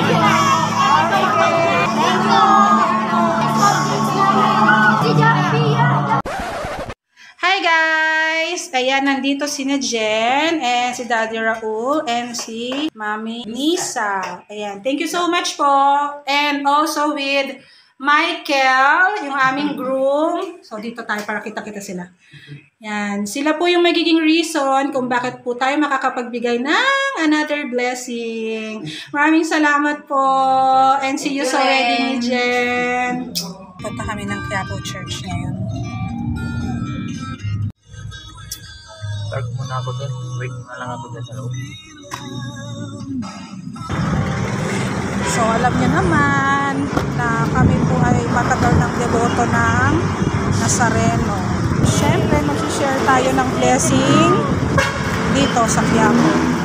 Hi guys! Ayan, nandito si Jen and si Daddy Raul and si Mami Nisa. Ayan, thank you so much po. And also with Michael, yung aming groom. So, dito tayo para kita-kita sila. Yan. Sila po yung magiging reason kung bakit po tayo makakapagbigay ng another blessing. Maraming salamat po. And see you sa wedding ni Jen. Punta kami ng Quiapo Church ngayon. Park muna ako doon. Wait na lang ako doon sa loob. So, alam niyo naman na kami po ay matagal ng deboto ng Nazareno. Siyempre, mag-share tayo ng blessing dito sa Quiapo.